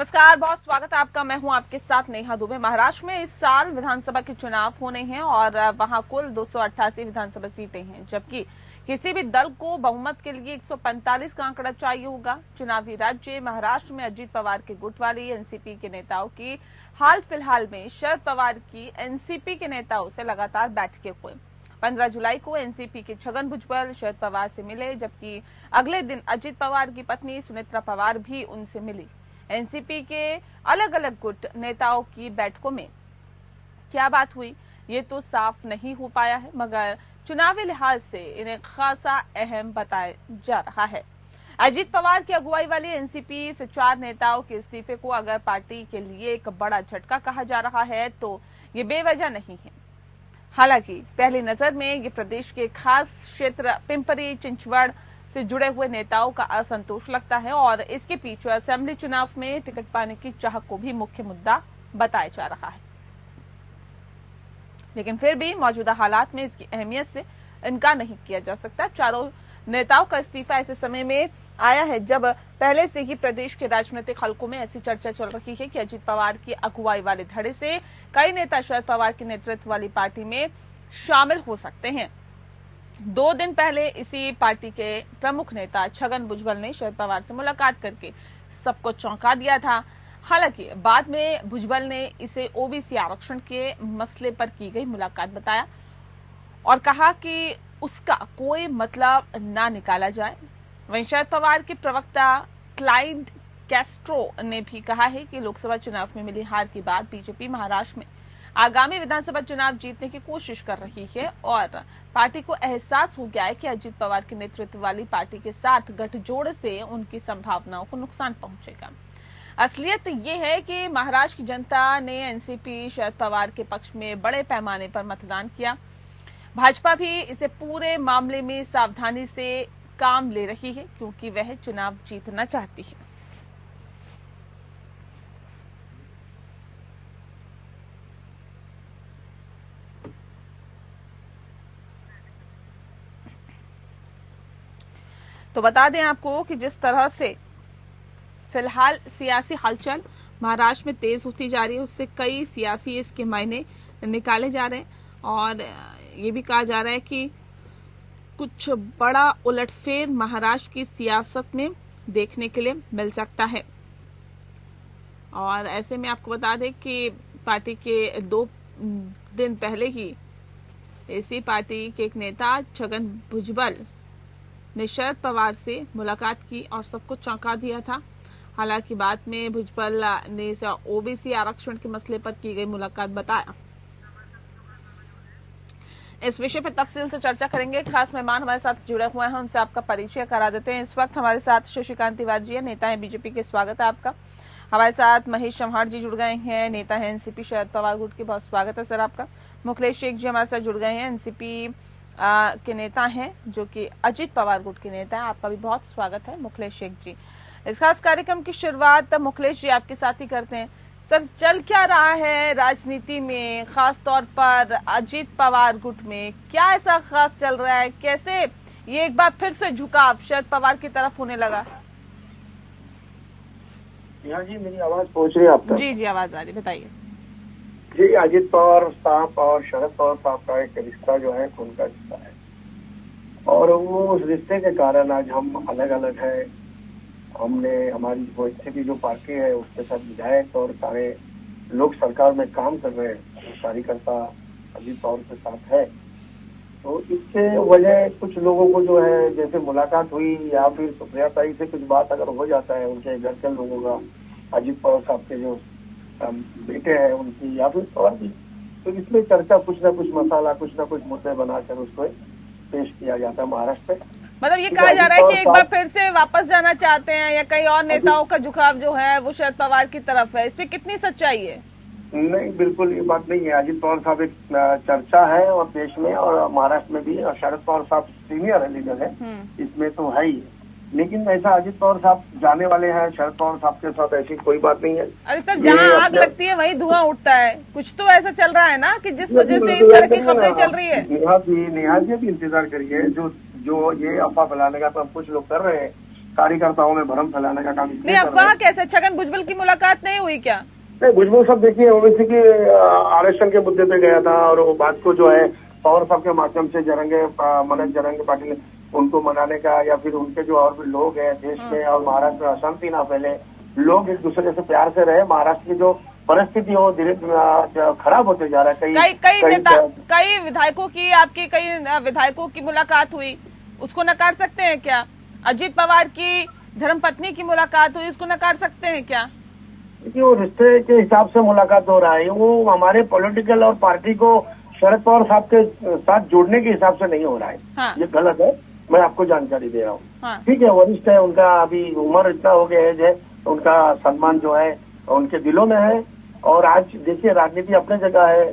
नमस्कार, बहुत स्वागत है आपका। मैं हूं आपके साथ नेहा दुबे। महाराष्ट्र में इस साल विधानसभा के चुनाव होने हैं और वहां कुल 288 विधानसभा सीटें हैं, जबकि किसी भी दल को बहुमत के लिए 145 का आंकड़ा चाहिए होगा। चुनावी राज्य महाराष्ट्र में अजीत पवार के गुट वाली एनसीपी के नेताओं की हाल फिलहाल में शरद पवार की एनसीपी के नेताओं से लगातार बैठकें हुई। 15 जुलाई को एनसीपी के छगन भुजबल शरद पवार से मिले, जबकि अगले दिन अजीत पवार की पत्नी सुनेत्रा पवार भी उनसे मिली। एनसीपी के अलग अलग गुट नेताओं की बैठकों में क्या बात हुई ये तो साफ नहीं हो पाया है, मगर चुनावी लिहाज से इन्हें खासा अहम बताया जा रहा है। अजीत पवार की अगुवाई वाली एनसीपी से 4 नेताओं के इस्तीफे को अगर पार्टी के लिए एक बड़ा झटका कहा जा रहा है तो ये बेवजह नहीं है। हालांकि पहली नजर में ये प्रदेश के खास क्षेत्र पिंपरी चिंचवड़ से जुड़े हुए नेताओं का असंतोष लगता है और इसके पीछे असेंबली चुनाव में टिकट पाने की चाह को भी मुख्य मुद्दा बताया जा रहा है। लेकिन फिर भी मौजूदा हालात में इसकी अहमियत से इनकार नहीं किया जा सकता। चारों नेताओं का इस्तीफा ऐसे समय में आया है जब पहले से ही प्रदेश के राजनीतिक हलकों में ऐसी चर्चा चल रही है कि अजीत पवार की अगुवाई वाले धड़े से कई नेता शरद पवार के नेतृत्व वाली पार्टी में शामिल हो सकते हैं। 2 दिन पहले इसी पार्टी के प्रमुख नेता छगन भुजबल ने शरद पवार से मुलाकात करके सबको चौंका दिया था। हालांकि बाद में भुजबल ने इसे ओबीसी आरक्षण के मसले पर की गई मुलाकात बताया और कहा कि उसका कोई मतलब ना निकाला जाए। वहीं शरद पवार के प्रवक्ता क्लाइड कैस्ट्रो ने भी कहा है कि लोकसभा चुनाव में मिली हार के बाद बीजेपी महाराष्ट्र में आगामी विधानसभा चुनाव जीतने की कोशिश कर रही है और पार्टी को एहसास हो गया है कि अजीत पवार के नेतृत्व वाली पार्टी के साथ गठजोड़ से उनकी संभावनाओं को नुकसान पहुंचेगा। असलियत ये है कि महाराष्ट्र की जनता ने एनसीपी शरद पवार के पक्ष में बड़े पैमाने पर मतदान किया। भाजपा भी इसे पूरे मामले में सावधानी से काम ले रही है क्योंकि वह चुनाव जीतना चाहती है। तो बता दें आपको कि जिस तरह से फिलहाल सियासी हलचल महाराष्ट्र में तेज होती जा रही है, उससे कई सियासी इसके मायने निकाले जा रहे हैं और ये भी कहा जा रहा है कि कुछ बड़ा उलटफेर महाराष्ट्र की सियासत में देखने के लिए मिल सकता है। और ऐसे में आपको बता दें कि पार्टी के 2 दिन पहले ही इसी पार्टी के एक नेता छगन भुजबल ने शरद पवार से मुलाकात की और सबको चौंका दिया था। हालांकि बाद में भुजबल ने इसे ओबीसी आरक्षण के मसले पर की गई मुलाकात बताया। इस विषय पर तफसील से चर्चा करेंगे। खास मेहमान हमारे साथ जुड़े हुए हैं, उनसे आपका परिचय करा देते हैं। इस वक्त हमारे साथ शशिकांत तिवारी जी है, नेता है बीजेपी के। स्वागत है आपका। हमारे साथ महेश चव्हाण जी जुड़ गए हैं, नेता है एनसीपी शरद पवार गुट के। बहुत स्वागत है सर आपका। मुखलेश शेख जी हमारे साथ जुड़ गए हैं, एनसीपी के नेता हैं जो कि अजीत पवार गुट के नेता है। आपका भी बहुत स्वागत है मुखलेश शेख जी। इस खास कार्यक्रम की शुरुआत मुखलेश जी आपके साथ ही करते हैं। सर, चल क्या रहा है राजनीति में, खास तौर पर अजीत पवार गुट में? क्या ऐसा खास चल रहा है? कैसे ये एक बार फिर से झुकाव शरद पवार की तरफ होने लगा? यहाँ जी मेरी आवाज पहुंच रही है आप तक? जी जी, आवाज आ रही, बताइए जी। अजीत पवार साहब और शरद पवार साहब का एक रिश्ता जो है खून का रिश्ता है और वो उस रिश्ते के कारण आज हम अलग अलग है। हमने हमारी वो एनसीपी जो पार्टी है उसके साथ विधायक और सारे लोग सरकार में काम कर रहे हैं, कार्यकर्ता अजीत पवार के साथ है। तो इसके वजह कुछ लोगों को जो है जैसे मुलाकात हुई या फिर सुप्रिया ताई से कुछ बात अगर हो जाता है उनके घर के लोगों का, अजीत पवार साहब के जो बेटे हैं उनकी या फिर पवार जी, तो इसमें चर्चा कुछ ना कुछ मसाला कुछ ना कुछ मुद्दे बनाकर उसको पेश किया जाता है महाराष्ट्र में। मतलब ये कहा जा रहा है कि एक बार फिर से वापस जाना चाहते हैं या कई और नेताओं का झुकाव जो है वो शरद पवार की तरफ है, इसमें कितनी सच्चाई है? नहीं, बिल्कुल ये बात नहीं है। अजीत पवार साहब एक चर्चा है और देश में और महाराष्ट्र में भी, और शरद पवार साहब सीनियर लीडर है इसमें तो है ही। लेकिन ऐसा अजीत पवार साहब जाने वाले हैं शरद पवार साहब के साथ, ऐसी कोई बात नहीं है। अरे सर, जहाँ आग लगती है वहीं धुआं उठता है, कुछ तो ऐसा चल रहा है ना कि जिस वजह से इस तरह की खबरें चल रही है। नेहा जी भी इंतजार करिए। जो ये अफवाह फैलाने का तो हम कुछ लोग कर रहे हैं कार्यकर्ताओं में भ्रम फैलाने का काम नहीं, इसलिए कर रहे अफवाह हैं। कैसे? छगन भुजबल की मुलाकात नहीं हुई क्या? नहीं, भुजबल साहब देखिए ओवैसी की आरक्षण के मुद्दे पे गया था और वो बात को जो है पवार साहब के माध्यम से मनोज जरंगे पाटिल उनको मनाने का, या फिर उनके जो और भी लोग हैं देश में और महाराष्ट्र में अशांति ना फैले, लोग एक दूसरे से प्यार से रहे, महाराष्ट्र की जो परिस्थिति हो धीरे खराब होते जा रहा है। कई विधायकों की, आपके कई विधायकों की मुलाकात हुई, उसको नकार सकते हैं क्या? अजीत पवार की धर्मपत्नी की मुलाकात हुई, उसको नकार सकते हैं क्या? देखिए वो रिश्ते के हिसाब से मुलाकात हो रहा है, वो हमारे पॉलिटिकल और पार्टी को शरद पवार साहब के साथ जोड़ने के हिसाब से नहीं हो रहा है। हाँ। ये गलत है, मैं आपको जानकारी दे रहा हूँ। हाँ। ठीक है, वरिष्ठ है, उनका अभी उम्र इतना हो गया है, उनका सम्मान जो है उनके दिलों में है। और आज देखिए राजनीति अपने जगह है,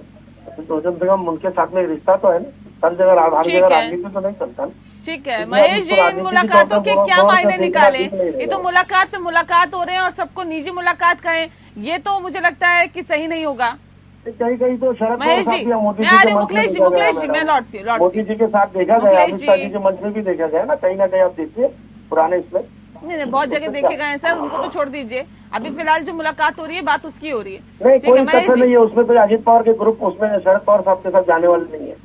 तो जब तक उनके साथ में रिश्ता तो है ना, हर जगह राजनीति तो नहीं चलता ना। ठीक है महेश जी, इन मुलाकातों के क्या मायने निकाले? ये तो मुलाकात पे मुलाकात हो रहे हैं और सबको निजी मुलाकात कहें, ये तो मुझे लगता है कि सही नहीं होगा। कहीं तो शरद महेश जी, मैं आ रही हूँ। मुकेश जी मैं लौटती हूँ। मोदी जी के साथ देखा गया, अमित शाह जी के मंच में भी देखा गया ना, कहीं ना कहीं आप देखिए पुराने इसमें। नहीं, बहुत जगह देखे गए हैं सर, उनको तो छोड़ दीजिए। अभी फिलहाल जो मुलाकात हो रही है बात उसकी हो रही है। नहीं, कोई तथ्य नहीं है उसमें, तो अजीत पवार के ग्रुप उसमें शरद पवार साहब के साथ जाने वाले नहीं है।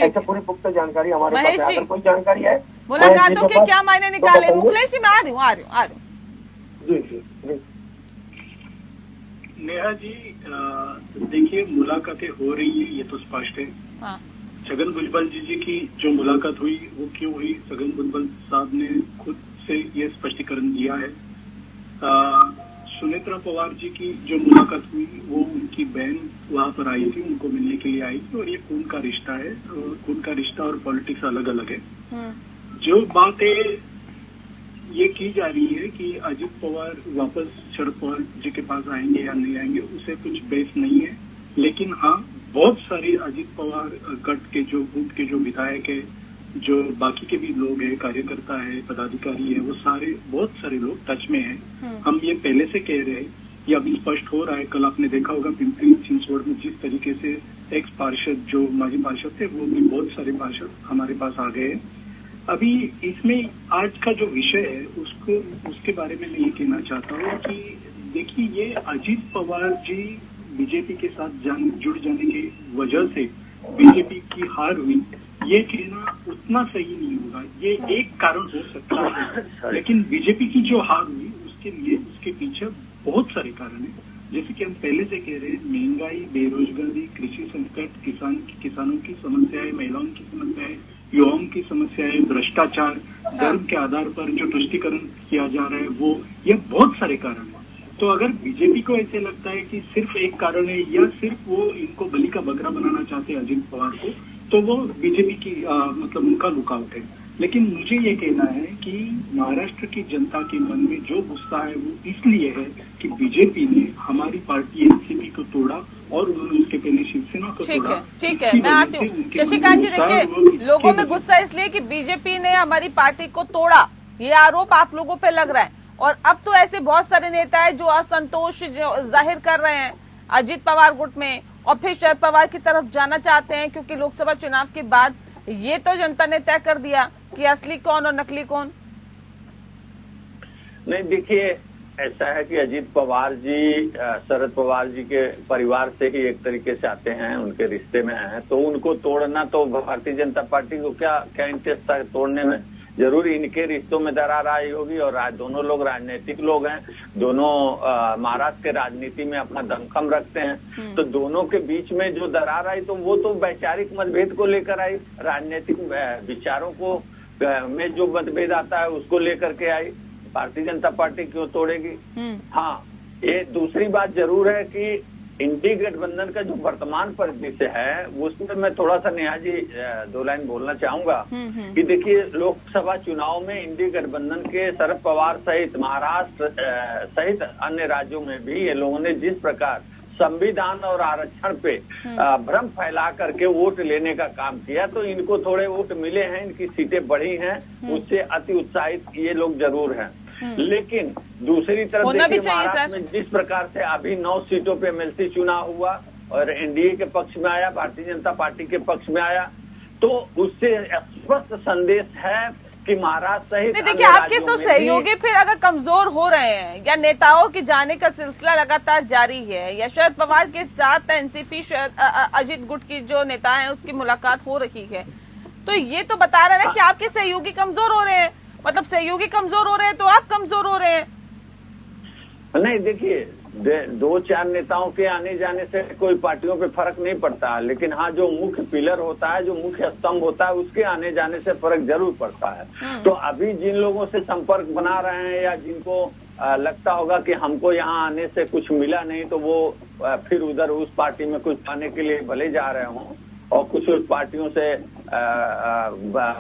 ऐसे पूरी पुख्ता जानकारी हमारे पास है। अगर कोई जानकारी है मुलाकातों के क्या मायने निकाले? मुकेश जी मैं आ रही हूँ। जी। नेहा जी, देखिए मुलाकातें हो रही है, ये तो स्पष्ट है। हाँ। छगन भुजबल जी की जो मुलाकात हुई वो क्यों हुई, छगन भुजबल साहब ने खुद से ये स्पष्टीकरण दिया है। सुनेत्रा पवार जी की जो मुलाकात हुई वो उनकी बहन वहां पर आई थी, उनको मिलने के लिए आई थी, और ये खून का रिश्ता है, खून का रिश्ता और पॉलिटिक्स अलग अलग है। जो बातें ये की जा रही है कि अजित पवार वापस शरद पवार जी के पास आएंगे या नहीं आएंगे, उसे कुछ बेस नहीं है। लेकिन हाँ, बहुत सारे अजित पवार गट के जो गुट के जो विधायक है, जो बाकी के भी लोग हैं, कार्यकर्ता है, पदाधिकारी है, वो सारे बहुत सारे लोग टच में हैं। हम ये पहले से कह रहे हैं, ये अभी स्पष्ट हो रहा है। कल आपने देखा होगा पिंपरी चिंचवड़ में जिस तरीके से एक्स पार्षद जो माजी पार्षद थे, वो भी बहुत सारे पार्षद हमारे पास आ गए। अभी इसमें आज का जो विषय है उसके बारे में मैं ये कहना चाहता हूँ कि देखिए, ये अजीत पवार जी बीजेपी के साथ जुड़ जाने की वजह से बीजेपी की हार हुई, ये कहना उतना सही नहीं होगा। ये एक कारण हो सकता है, लेकिन बीजेपी की जो हार हुई उसके पीछे बहुत सारे कारण हैं। जैसे कि हम पहले से कह रहे हैं, महंगाई, बेरोजगारी, कृषि संकट, किसानों की समस्याएं, महिलाओं की समस्याएं, युवाओं की समस्याएं, भ्रष्टाचार, धर्म के आधार पर जो तुष्टीकरण किया जा रहा है, ये बहुत सारे कारण हैं। तो अगर बीजेपी को ऐसे लगता है कि सिर्फ एक कारण है या सिर्फ वो इनको बलि का बकरा बनाना चाहते हैं अजित पवार को, तो वो बीजेपी की मतलब उनका लुकआउट है। लेकिन मुझे ये कहना है कि महाराष्ट्र की जनता के मन में जो गुस्सा है वो इसलिए है कि बीजेपी ने हमारी पार्टी एनसीपी को तोड़ा और उन्होंने उसके पहले शिवसेना को तोड़ा। ठीक है, मैं आती हूँ। शशिकांत जी, देखिए, लोगों में गुस्सा इसलिए कि बीजेपी ने हमारी पार्टी को तोड़ा, ये आरोप आप लोगों पे लग रहा है। और अब तो ऐसे बहुत सारे नेता है जो असंतोष जाहिर कर रहे हैं अजीत पवार गुट में, और फिर शरद पवार की तरफ जाना चाहते हैं, क्योंकि लोकसभा चुनाव के बाद ये तो जनता ने तय कर दिया कि असली कौन और नकली कौन। नहीं, देखिए, ऐसा है कि अजीत पवार जी शरद पवार जी के परिवार से ही एक तरीके से आते हैं, उनके रिश्ते में हैं, तो उनको तोड़ना तो भारतीय जनता पार्टी को क्या इंटरेस्ट था तोड़ने में। जरूर इनके रिश्तों में दरार आई होगी, और दोनों लोग राजनीतिक लोग हैं, दोनों महाराष्ट्र के राजनीति में अपना दमखम रखते हैं, तो दोनों के बीच में जो दरार आई तो वो तो वैचारिक मतभेद को लेकर आई, राजनीतिक विचारों को में जो मतभेद आता है उसको लेकर के आई। भारतीय जनता पार्टी क्यों तोड़ेगी? हाँ, ये दूसरी बात जरूर है कि इंडी गठबंधन का जो वर्तमान परिदृश्य है उसमें मैं थोड़ा सा नेहा जी 2 लाइन बोलना चाहूंगा कि देखिए, लोकसभा चुनाव में इंडी गठबंधन के शरद पवार सहित महाराष्ट्र सहित अन्य राज्यों में भी ये लोगों ने जिस प्रकार संविधान और आरक्षण पे भ्रम फैला करके वोट लेने का काम किया, तो इनको थोड़े वोट मिले हैं, इनकी सीटें बढ़ी हैं, उससे अति उत्साहित ये लोग जरूर हैं। लेकिन दूसरी तरफ देखिए, महाराष्ट्र में जिस प्रकार से अभी 9 सीटों पे एमएलसी चुनाव हुआ और एनडीए के पक्ष में आया, भारतीय जनता पार्टी के पक्ष में आया, तो उससे स्पष्ट संदेश है कि महाराष्ट्र सहित नहीं, देखिए आपके तो सहयोगी फिर अगर कमजोर हो रहे हैं या नेताओं के जाने का सिलसिला लगातार जारी है या शरद पवार के साथ एनसीपी अजित गुट की जो नेता हैं उसकी मुलाकात हो रही है, तो ये तो बता रहा है कि आपके सहयोगी कमजोर हो रहे हैं। मतलब सहयोगी कमजोर हो रहे हैं तो आप कमजोर हो रहे हैं। नहीं, देखिए 2-4 नेताओं के आने जाने से कोई पार्टियों पे फर्क नहीं पड़ता, लेकिन हाँ जो मुख्य पिलर होता है, जो मुख्य स्तंभ होता है, उसके आने जाने से फर्क जरूर पड़ता है। तो अभी जिन लोगों से संपर्क बना रहे हैं या जिनको लगता होगा कि हमको यहाँ आने से कुछ मिला नहीं, तो वो फिर उधर उस पार्टी में कुछ पाने के लिए भले जा रहे हों और कुछ पार्टियों से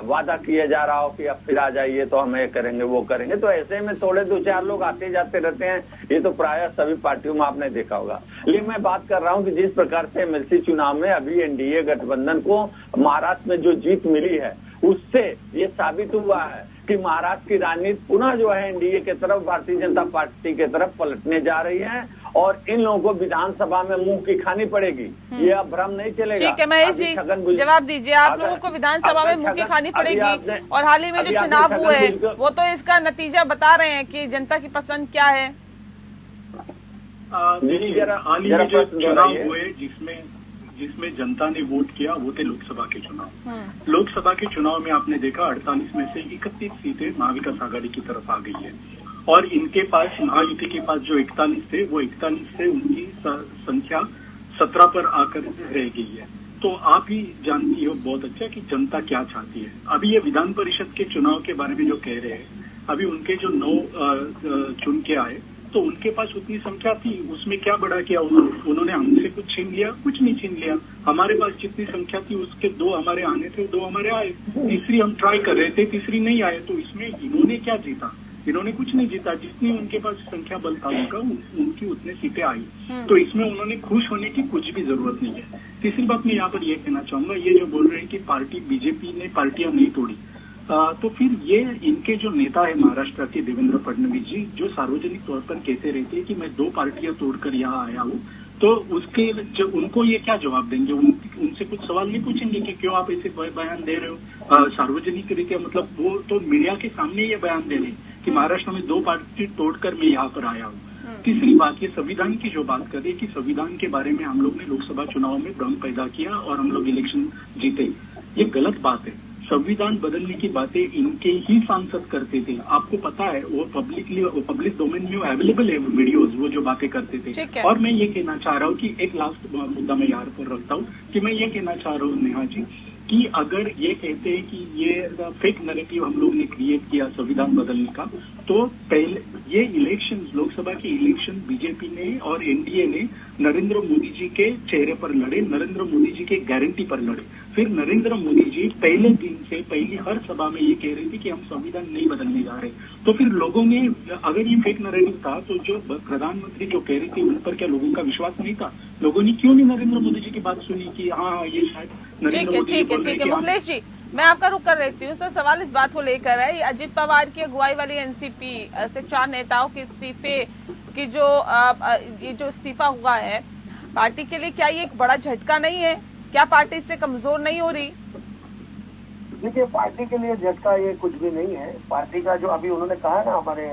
वादा किया जा रहा हो कि अब फिर आ जाइए तो हम ये करेंगे वो करेंगे, तो ऐसे में थोड़े 2-4 लोग आते जाते रहते हैं। ये तो प्रायः सभी पार्टियों में आपने देखा होगा। लेकिन मैं बात कर रहा हूँ कि जिस प्रकार से एमएलसी चुनाव में अभी एनडीए गठबंधन को महाराष्ट्र में जो जीत मिली है, उससे ये साबित हुआ है कि महाराष्ट्र की राजनीति पुनः जो है एनडीए के तरफ, भारतीय जनता पार्टी के तरफ पलटने जा रही है और इन लोगों को विधानसभा में मुंह की खानी पड़ेगी। ये अब भ्रम नहीं चलेगा। ठीक है महेश जी, जवाब दीजिए। आप लोगों को विधानसभा में मुंह की खानी पड़ेगी और हाल ही में जो चुनाव हुए वो तो इसका नतीजा बता रहे हैं कि जनता की पसंद क्या है। हाल ही में जो चुनाव हुए जिसमें जनता ने वोट किया वो थे लोकसभा के चुनाव। लोकसभा के चुनाव में आपने देखा 48 में से 31 सीटें महाविकास आघाड़ी की तरफ आ गई है और इनके पास, महायुति के पास जो 41 थे, वो 41 से उनकी संख्या 17 पर आकर रह गई है। तो आप ही जानती हो बहुत अच्छा कि जनता क्या चाहती है। अभी ये विधान परिषद के चुनाव के बारे में जो कह रहे हैं, अभी उनके जो 9 चुन के आए तो उनके पास उतनी संख्या थी, उसमें क्या बड़ा किया उन्होंने? हमसे कुछ छीन लिया? कुछ नहीं छीन लिया। हमारे पास जितनी संख्या थी उसके 2 हमारे आने थे, 2 हमारे आए। तीसरी हम ट्राई कर रहे थे, तीसरी नहीं आए। तो इसमें इन्होंने क्या जीता? इन्होंने कुछ नहीं जीता। जितनी उनके पास संख्या बल था उनका, उनकी उतने सीटें आई। तो इसमें उन्होंने खुश होने की कुछ भी जरूरत नहीं है। तीसरी बात मैं यहाँ पर यह कहना चाहूंगा, ये जो बोल रहे हैं कि पार्टी बीजेपी ने पार्टियां नहीं तोड़ी, तो फिर ये इनके जो नेता है महाराष्ट्र के देवेंद्र फडणवीस जी, जो सार्वजनिक तौर पर कहते रहते हैं कि मैं 2 पार्टियां तोड़कर यहाँ आया हूँ, तो उसके जो उनको ये क्या जवाब देंगे? उनसे कुछ सवाल नहीं पूछेंगे कि क्यों आप ऐसे बयान दे रहे हो सार्वजनिक रीते? मतलब वो तो मीडिया के सामने ये बयान दे रहे हैं कि महाराष्ट्र में 2 पार्टी तोड़कर मैं यहाँ पर आया हूँ। तीसरी बात, ये संविधान की जो बात करें कि संविधान के बारे में हम लोग ने लोकसभा चुनाव में भ्रम पैदा किया और हम लोग इलेक्शन जीते, ये गलत बात है। संविधान बदलने की बातें इनके ही सांसद करते थे। आपको पता है वो पब्लिक डोमेन में अवेलेबल है वीडियोस, वो जो बातें करते थे। और मैं ये कहना चाह रहा हूँ कि एक लास्ट मुद्दा मैं यहाँ पर रखता हूँ कि मैं ये कहना चाह रहा हूँ नेहा जी कि अगर ये कहते हैं कि ये फेक नैरेटिव हम लोग ने क्रिएट किया संविधान बदलने का, तो पहले ये इलेक्शन, लोकसभा के इलेक्शन बीजेपी ने और एनडीए ने नरेंद्र मोदी जी के चेहरे पर लड़े, नरेंद्र मोदी जी के गारंटी पर लड़े। फिर नरेंद्र मोदी जी पहले दिन से पहली हर सभा में ये कह रहे थे कि हम संविधान नहीं बदलने जा रहे। तो फिर लोगों ने, अगर ये फेक नैरेटिव था तो जो प्रधानमंत्री जो कह रही थी उन पर क्या लोगों का विश्वास नहीं था? लोगों ने क्यों नहीं नरेंद्र मोदी जी की बात सुनी कि हाँ ये शायद नरेंद्र मोदी जी बोल रहे हैं कि मुखलेश जी, मैं आपका रुख कर रहती हूँ। सर, सवाल इस बात को लेकर है, अजित पवार की अगुवाई वाली एनसीपी से 4 नेताओं के इस्तीफे की ये जो इस्तीफा हुआ है पार्टी के लिए, क्या ये एक बड़ा झटका नहीं है? क्या पार्टी इससे कमजोर नहीं हो रही? देखिए, पार्टी के लिए झटका ये कुछ भी नहीं है। पार्टी का जो अभी उन्होंने कहा ना हमारे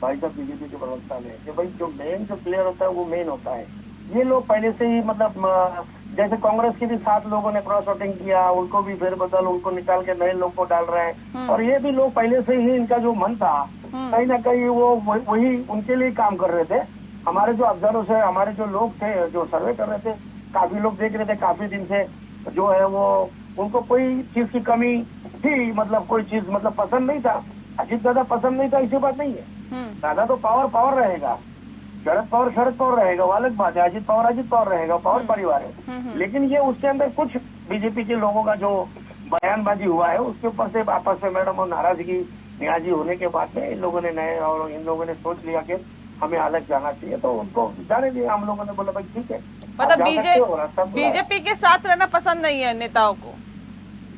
भाई साहब बीजेपी के प्रवक्ता ने, कि भाई जो मेन जो प्लेयर होता है वो मेन होता है। ये लोग पहले से ही, मतलब जैसे कांग्रेस के भी 7 लोगों ने क्रॉस वोटिंग किया, उनको भी फेरबदल, उनको निकाल के नए लोग को डाल रहे हैं। और ये भी लोग पहले से ही, इनका जो मन था कहीं ना कहीं वो वही उनके लिए काम कर रहे थे। हमारे जो ऑब्जर्वर्स है, हमारे जो लोग थे जो सर्वे कर रहे थे, काफी लोग देख रहे थे काफी दिन से, जो है वो उनको कोई चीज की कमी थी, मतलब कोई चीज मतलब पसंद नहीं था। अजित दादा पसंद नहीं था, ऐसी बात नहीं है। दादा तो पावर रहेगा, शरद पावर रहेगा, वो अलग बात है। अजित पावर रहेगा, पावर परिवार है। लेकिन ये उसके अंदर कुछ बीजेपी के लोगों का जो बयानबाजी हुआ है उसके ऊपर से आपस में मैडम और नाराजगी न्याजी होने के बाद में इन लोगों ने सोच लिया कि हमें अलग जाना चाहिए, तो उनको जाने दिया। हम लोगों ने बोला भाई ठीक है। मतलब बीजेपी के साथ रहना पसंद नहीं है नेताओं को?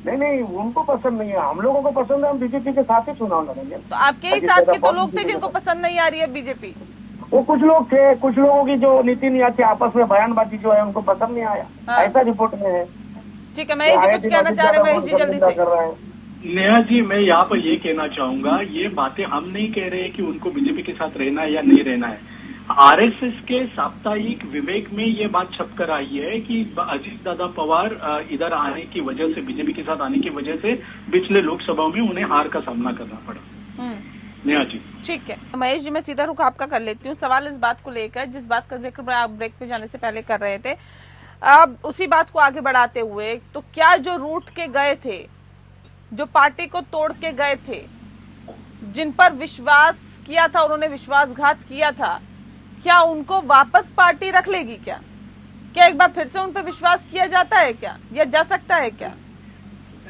नहीं, उनको पसंद नहीं है, हम लोगों को पसंद है। हम बीजेपी के साथ ही चुनाव लड़ेंगे। तो आपके ही साथ के तो लोग थे जिनको पसंद नहीं आ रही है बीजेपी? वो कुछ लोग थे, कुछ लोगों की जो नीति नहीं आती, आपस में बयानबाजी जो है उनको पसंद नहीं आया। ऐसा रिपोर्ट में है। ठीक है, महेश जी कुछ कहना चाह रहे हैं? महेश जी जल्दी से। नेहा जी, मैं यहाँ पर ये कहना चाहूंगा, ये बातें हम नहीं कह रहे कि उनको बीजेपी के साथ रहना है या नहीं रहना है। आरएसएस के साप्ताहिक विवेक में ये बात छपकर आई है कि अजीत दादा पवार इधर आने की वजह से, बीजेपी के साथ आने की वजह से पिछले लोकसभा में उन्हें हार का सामना करना पड़ा। नेहा जी, ठीक है महेश जी, मैं सीधा रुख आपका कर लेती हूँ। सवाल इस बात को लेकर जिस बात का जिक्र आप ब्रेक पे जाने से पहले कर रहे थे, अब उसी बात को आगे बढ़ाते हुए, तो क्या जो रूट के गए थे, जो पार्टी को तोड़ के गए थे, जिन पर विश्वास किया था, उन्होंने विश्वासघात किया था, क्या उनको वापस पार्टी रख लेगी? क्या एक बार फिर से उन पर विश्वास किया जाता है क्या, या जा सकता है क्या?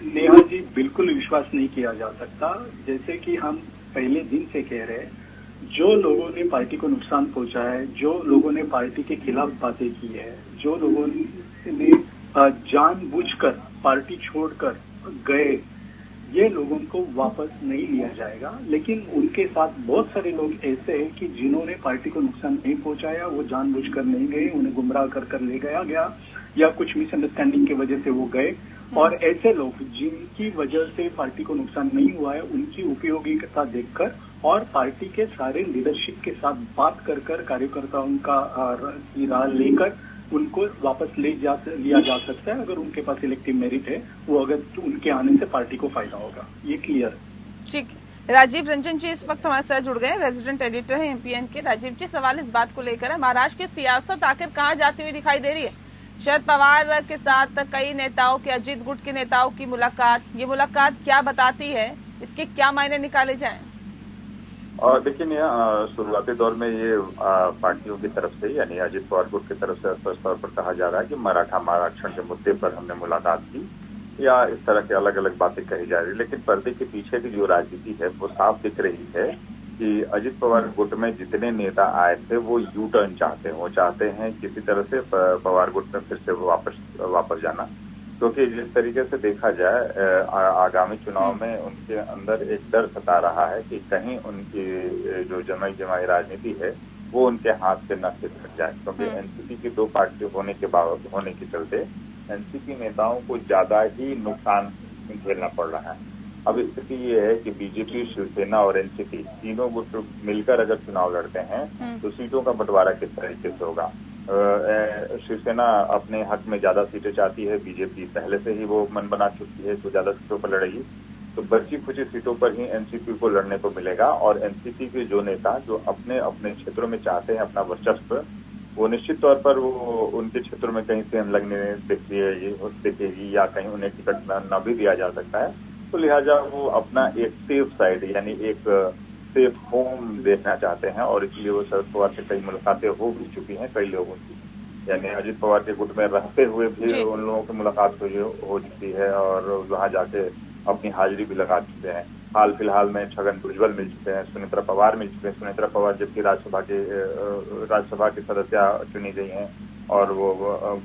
नेहा जी, बिल्कुल विश्वास नहीं किया जा सकता। जैसे कि हम पहले दिन से कह रहे हैं, जो लोगों ने पार्टी को नुकसान पहुंचाया है, जो लोगों ने पार्टी के खिलाफ बातें की है, जो लोगों ने जानबूझकर पार्टी छोड़कर गए, ये लोगों को वापस नहीं लिया जाएगा। लेकिन उनके साथ बहुत सारे लोग ऐसे हैं कि जिन्होंने पार्टी को नुकसान नहीं पहुंचाया, वो जानबूझकर नहीं गए, उन्हें गुमराह कर ले गया या कुछ मिसअंडरस्टैंडिंग की वजह से वो गए। और ऐसे लोग जिनकी वजह से पार्टी को नुकसान नहीं हुआ है, उनकी उपयोगिता देखकर और पार्टी के सारे लीडरशिप के साथ बात कर कार्यकर्ताओं का राह लेकर उनको वापस लिया जा सकता है। अगर उनके पास इलेक्टिव मेरिट है, वो अगर तो उनके आने से पार्टी को फायदा होगा, ये क्लियर है। ठीक, राजीव रंजन जी इस वक्त हमारे साथ जुड़ गए, रेजिडेंट एडिटर है एमपीएन के। राजीव जी, सवाल इस बात को लेकर है, महाराष्ट्र की सियासत आखिर कहाँ जाती हुई दिखाई दे रही है? शरद पवार के साथ कई नेताओं के, अजीत गुट के नेताओं की मुलाकात, ये मुलाकात क्या बताती है, इसके क्या मायने निकाले जाएं? और देखिए, शुरुआती दौर में ये पार्टियों की तरफ से, यानी अजीत पवार गुट की तरफ से स्पष्ट तौर पर कहा जा रहा है कि मराठा आरक्षण के मुद्दे पर हमने मुलाकात की, या इस तरह के अलग अलग बातें कही जा रही है। लेकिन पर्दे के पीछे की जो राजनीति है वो साफ दिख रही है कि अजीत पवार गुट में जितने नेता आए थे वो यू टर्न चाहते हैं। वो चाहते हैं किसी तरह से पवार गुट में फिर से वापस जाना, क्योंकि जिस तरीके से देखा जाए आगामी चुनाव में उनके अंदर एक डर सता रहा है कि कहीं उनकी जो जमाई राजनीति है वो उनके हाथ से न फिसक जाए, क्योंकि एनसीपी की दो पार्टी होने के चलते एनसीपी नेताओं को ज्यादा ही नुकसान झेलना पड़ रहा है। अब स्थिति ये है कि बीजेपी, शिवसेना और एनसीपी तीनों गुट मिलकर अगर चुनाव लड़ते हैं तो सीटों का बंटवारा किस तरीके से होगा। शिवसेना अपने हक में ज्यादा सीटें चाहती है, बीजेपी पहले से ही वो मन बना चुकी है तो ज्यादा सीटों पर लड़ेगी, तो बची खुची सीटों पर ही एनसीपी को लड़ने को मिलेगा। और एनसीपी के जो नेता जो अपने अपने क्षेत्रों में चाहते हैं अपना वर्चस्व, वो निश्चित तौर पर वो उनके क्षेत्रों में कहीं से लगने दिखेगी या कहीं उन्हें टिकट न भी दिया जा सकता है। तो लिहाजा वो अपना एक सेफ साइड, यानी एक सेफ होम देखना चाहते हैं, और इसलिए वो शरद पवार से कई मुलाकातें हो भी चुकी हैं कई लोगों की, यानी अजीत पवार के गुट में रहते हुए भी उन लोगों की मुलाकात हो चुकी है और वहां जाके अपनी हाजिरी भी लगा चुके हैं। हाल फिलहाल में छगन भुजबल मिल चुके हैं, सुनेत्रा पवार मिल चुके हैं। सुनेत्रा पवार जबकि राज्यसभा की सदस्य चुनी गई हैं और वो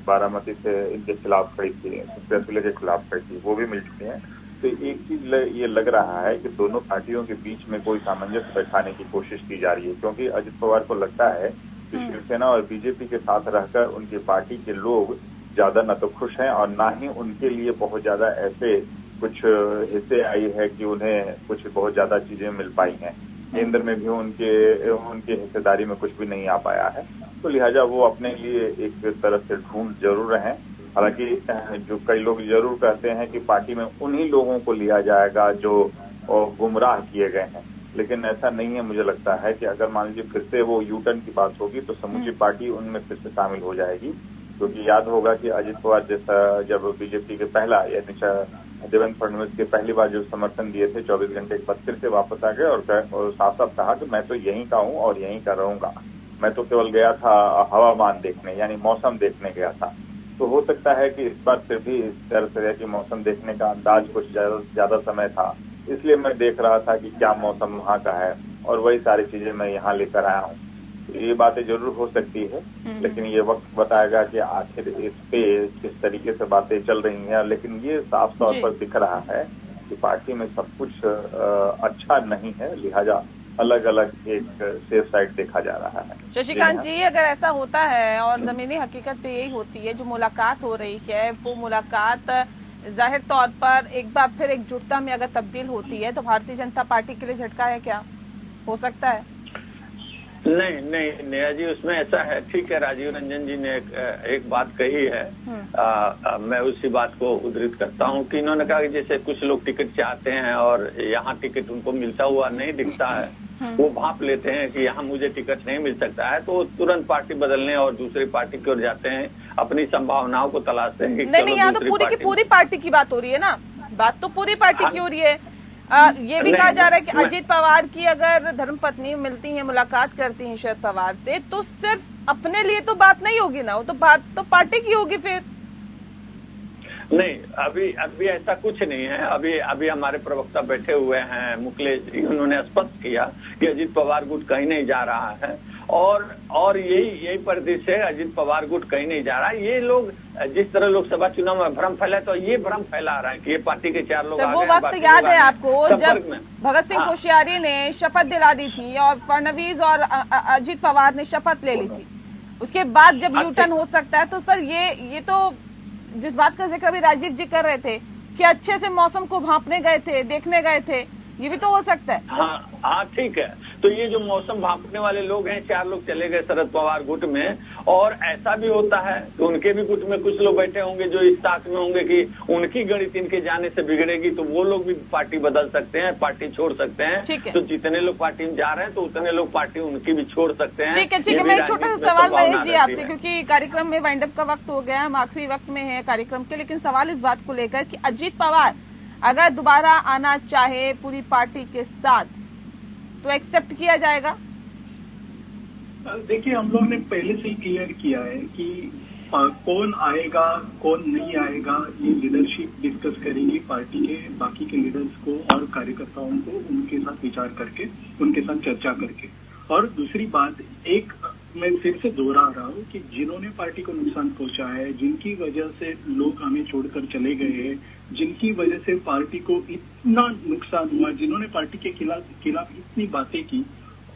बारामती से इनके खिलाफ खड़ी थी, सुप्रिया सुले के खिलाफ खड़ी थी, वो भी मिल चुके हैं। तो एक चीज ये लग रहा है कि दोनों पार्टियों के बीच में कोई सामंजस्य बैठाने की कोशिश की जा रही है, क्योंकि अजित पवार को लगता है कि शिवसेना और बीजेपी के साथ रहकर उनकी पार्टी के लोग ज्यादा न तो खुश हैं और ना ही उनके लिए बहुत ज्यादा ऐसे कुछ हिस्से आई है कि उन्हें कुछ बहुत ज्यादा चीजें मिल पाई हैं। केंद्र में भी उनके हिस्सेदारी में कुछ भी नहीं आ पाया है, तो लिहाजा वो अपने लिए एक तरह से ढूंढ जरूर रहे हैं। हालांकि जो कई लोग जरूर कहते हैं कि पार्टी में उन्हीं लोगों को लिया जाएगा जो गुमराह किए गए हैं, लेकिन ऐसा नहीं है। मुझे लगता है कि अगर मान लीजिए फिर से वो यू टर्न की बात होगी तो समूची पार्टी उनमें फिर से शामिल हो जाएगी, क्योंकि याद होगा कि अजित पवार जैसा जब बीजेपी के पहला यानी देवेंद्र फडणवीस के पहली बार जो समर्थन दिए थे 24 घंटे के बाद फिर से वापस आ गए और साफ साफ कहा कि मैं तो यहीं का हूँ और यहीं का रहूंगा, मैं तो केवल गया था हवामान देखने यानी मौसम देखने गया था। तो हो सकता है कि इस बार फिर भी इस तरह से कि मौसम देखने का अंदाज कुछ ज्यादा समय था, इसलिए मैं देख रहा था कि क्या मौसम वहाँ का है और वही सारी चीजें मैं यहाँ लेकर आया हूँ। तो ये बातें जरूर हो सकती है, लेकिन ये वक्त बताएगा कि आखिर इस पे किस तरीके से बातें चल रही हैं। लेकिन ये साफ तौर पर दिख रहा है कि पार्टी में सब कुछ अच्छा नहीं है, लिहाजा अलग अलग एक सेफ साइड देखा जा रहा है। शशिकांत जी, अगर ऐसा होता है और जमीनी हकीकत पे यही होती है, जो मुलाकात हो रही है वो मुलाकात जाहिर तौर पर एक बार फिर एकजुटता में अगर तब्दील होती है तो भारतीय जनता पार्टी के लिए झटका है, क्या हो सकता है? नहीं नहीं नेहा जी, उसमें ऐसा है, ठीक है, राजीव रंजन जी ने एक बात कही है, मैं उसी बात को उद्धृत करता हूं कि इन्होंने कहा कि जैसे कुछ लोग टिकट चाहते हैं और यहाँ टिकट उनको मिलता हुआ नहीं दिखता है, वो भांप लेते हैं कि यहाँ मुझे टिकट नहीं मिल सकता है, तो तुरंत पार्टी बदलने और दूसरी पार्टी की ओर जाते हैं, अपनी संभावनाओं को तलाशते हैं। नहीं, यहाँ तो पूरी की पूरी पार्टी की बात हो रही है ना, बात तो पूरी पार्टी की हो रही है। ये भी कहा जा रहा है कि अजीत पवार की अगर धर्मपत्नी मिलती है, मुलाकात करती हैं शरद पवार से, तो सिर्फ अपने लिए तो बात नहीं होगी ना, वो तो बात तो पार्टी की होगी फिर। नहीं, अभी ऐसा कुछ नहीं है। अभी हमारे प्रवक्ता बैठे हुए हैं मुकेश जी, उन्होंने स्पष्ट किया कि अजीत पवार गुट कहीं नहीं जा रहा है और यही परिदृश्य है, अजीत पवार गुट कहीं नहीं जा रहा है। ये लोग जिस तरह लोकसभा चुनाव में भ्रम फैला, तो ये भ्रम फैला रहा है कि ये पार्टी के 4 लोग वो वक्त याद है आपको जब भगत सिंह कोश्यारी ने शपथ दिला दी थी और फडणवीस और अजीत पवार ने शपथ ले ली थी, उसके बाद जब यूटर्न हो सकता है, तो सर ये तो जिस बात का जिक्र अभी राजीव जी कर रहे थे कि अच्छे से मौसम को भांपने गए थे, देखने गए थे, ये भी तो हो सकता है। हाँ ठीक है, तो ये जो मौसम भांपने वाले लोग हैं, 4 लोग चले गए शरद पवार गुट में, और ऐसा भी होता है कि उनके भी गुट में कुछ लोग बैठे होंगे जो इस ताक में होंगे कि उनकी गणित इनके जाने से बिगड़ेगी, तो वो लोग भी पार्टी बदल सकते हैं, पार्टी छोड़ सकते हैं। तो जितने लोग पार्टी में जा रहे हैं तो उतने लोग पार्टी उनकी भी छोड़ सकते हैं। ठीक है, मैं एक छोटा सा सवाल महेश जी आपसे, क्योंकि कार्यक्रम में वाइंड अप का वक्त हो गया, हम आखिरी वक्त में है कार्यक्रम के, लेकिन सवाल इस बात को लेकर कि अजीत पवार अगर दोबारा आना चाहे पूरी पार्टी के साथ तो एक्सेप्ट किया जाएगा? देखिए, हम लोग ने पहले से ही क्लियर किया है कि कौन आएगा कौन नहीं आएगा, ये लीडरशिप डिस्कस करेंगी पार्टी के बाकी के लीडर्स को और कार्यकर्ताओं को, उनके साथ विचार करके, उनके साथ चर्चा करके। और दूसरी बात, एक मैं फिर से दोहरा रहा हूँ कि जिन्होंने पार्टी को नुकसान पहुंचा है, जिनकी वजह से लोग हमें छोड़कर चले गए हैं, जिनकी वजह से पार्टी को इतना नुकसान हुआ, जिन्होंने पार्टी के खिलाफ इतनी बातें की,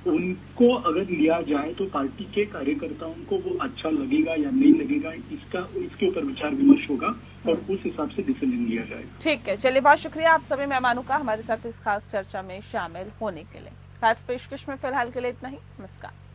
उनको अगर लिया जाए तो पार्टी के कार्यकर्ताओं को वो अच्छा लगेगा या नहीं लगेगा, इसके ऊपर विचार विमर्श होगा और उस हिसाब से डिसीजन लिया जाएगा। ठीक है, चलिए, बहुत शुक्रिया आप सभी मेहमानों का हमारे साथ इस खास चर्चा में शामिल होने के लिए। खास पेशकश में फिलहाल के लिए इतना ही। नमस्कार।